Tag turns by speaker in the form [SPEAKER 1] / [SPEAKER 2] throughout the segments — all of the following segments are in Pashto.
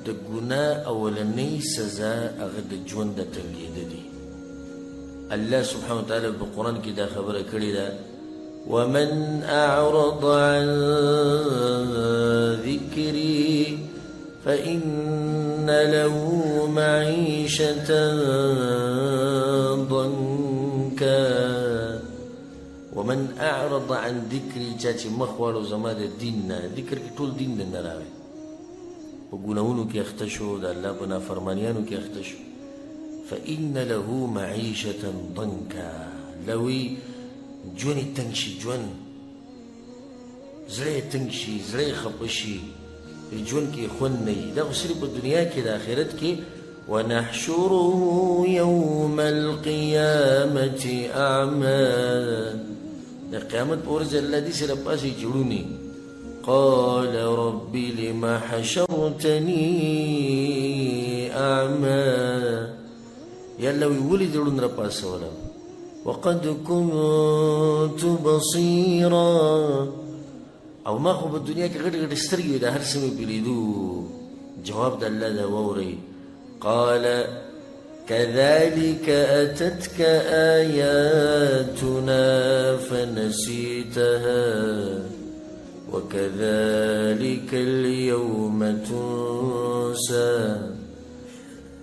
[SPEAKER 1] د ګناه اولنۍ سزا هغه د ژوند د تنګېده دي. الله سبحانه وتعالى په قرآن کې دا خبره کړې ده: ومن أعرض عن ذكري فإن له معيشة ضنكا. ومن أعرض عن ذكري چاچی مخوال زما د دین نه، ذکر کې ټول دین نه راوي، په ګناهونو کې اخته شو، د الله په نافرمانیانو کې اخته شو. فإن له معيشة ضنكا، لوی ژوند یې تنګ شي، ژوند زړه یې تنګ شي، زړه یې خفه شي، ژوند کې خوند نه وي. دا خو صرف په دنیا کې، د آخرت کې ونحشره يوم القيامة أعمى، د قیامت په ورځ الله دې سره پاسې جوړونی. قال رب لما حشرتني أعمى، یا الله وی ولې جوړون را پاسوله، وقد كنت بصيرا، او ما خو په دنیا کې غټ غټ سترګې وې، د هر څه مې پې لیدو. جواب د الله دا واورئ: قال كذلك أتتك آياتنا فنسيتها وكذلك اليوم تنسى.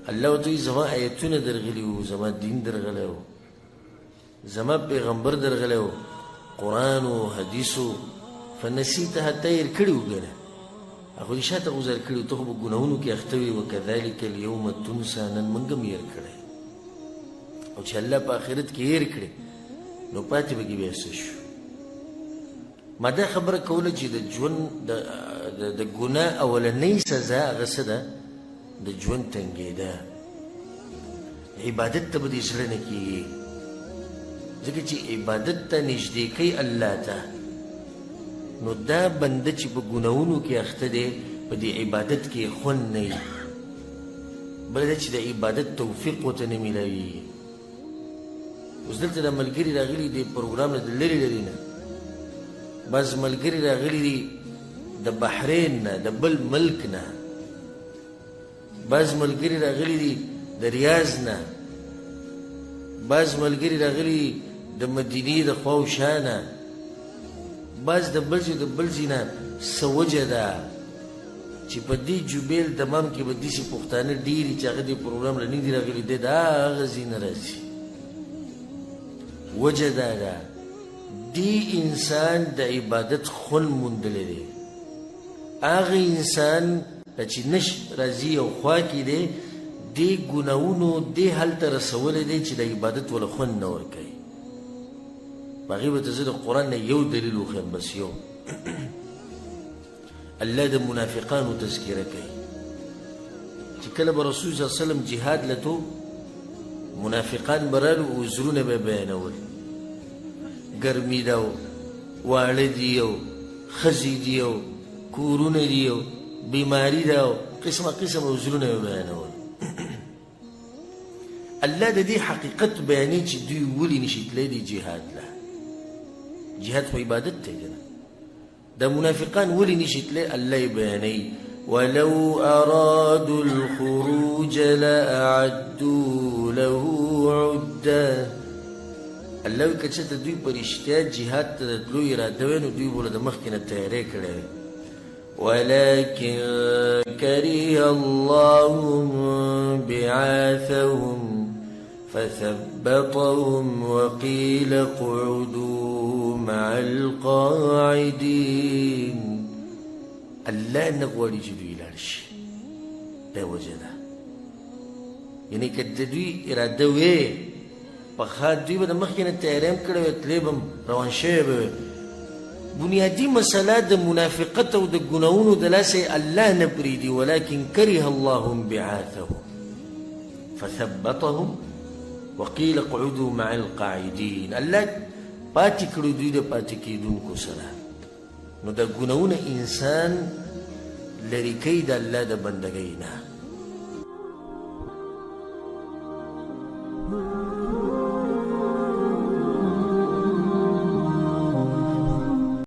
[SPEAKER 1] الله دوی زما آیتونه درغلي وو، زما دین درغلی وو، زما پیغمبر درغلی وو، قرآن و حدیثو. فنسیتها تیر کړي وو، ګنه هغوی شاته غوځار کړي وو، ته خو په ګناهونو کې اخته وې. وکذلک اليوم تنسى، نن موږ هم هېر کړی. او چې الله په آخرت کې هېر کړي نو پاتې پکې بیا څه شو؟ ما دا خبره کوله چې د ژوند د ګناه اولنۍ سزا هغه څه ده؟ د ژوند تنګېده. عبادت ته به دې زړه نه کېږي، ځکه چې عبادت ته نږدې کوي الله ته. نو دا بنده چې په ګناهونو کې اخته دی، په دې عبادت کې خوند نه وي. بل دا چې د عبادت توفیق ورته نه میلاویږي. اوس دلته د ملګري راغلي دي پروګرام نه، د لرې لرې نه بعض ملګري راغلي دي د بحرین نه، د بل ملک نه، بعض ملګري راغلي دي د ریاض نه، بعض ملګري راغلي دي د مدینې د خوا و شا نه، بعض د بل ځای نه. څه وجه ده چې په دې جوبیل دمام کې به داسې پښتانه ډېري چې هغه دې پروګرام له نه دي راغلي، دی د هغه ځای نه راځي. وجه دا ده دې انسان د عبادت خوند موندلی دی. هغه انسان چې نش راځي او خوا کې دی، دې ګناهونو دې حل ته رسولی دی چې د عبادت وله خوند نه ورکوي. هغې به ته زه د قرآن نه یو دلیل وښیم، بس یو. الله د منافقانو تذکره کوي چې کله به رسول صلی الله علیه وسلم جهاد لتو، منافقان به رالو، عذرونه به بیانول، ګرمي ده او واړه دي او ښځې دي او کورونه دي او بیماري ده او قسمه قسم عذرونه به بیانول. الله د دې حقیقت بیانوي چې دوی ولې نشي تللی دي جهاد له. جهاد خو عبادت دی کنه. د منافقان ولې نشي تللی الله یې بیانوي: ولو أرادوا الخروج لأعدوا له عدة. الله وی که چېرته دوی په رښتیا جهاد ته د تلو اراده وی، نو دوی به له د مخکې نه تیاری کړی وی. ولكن كره الله بعاثهم فثبطهم وقيل اقعدوا مع القاعدين. الله نه غواړي چې دوی لاړ شي، دا وجه ده. یعنې که د دوی اراده وې پخوا، دوی به د مخکې نه تیاری هم کړی وی، تللی به هم روان شوی به وی. بنیادي مسله د منافقت او د ګناهونو د لاسه الله نه پرېږدي. ولكن كره الله بعاثهم فثبطهم وقيل اقعدوا مع القاعدين. الله پاتې کړو دوی د پاتې کېدونکو سره. نو د ګناهونه انسان لرې کوي د الله د بندګۍ نه.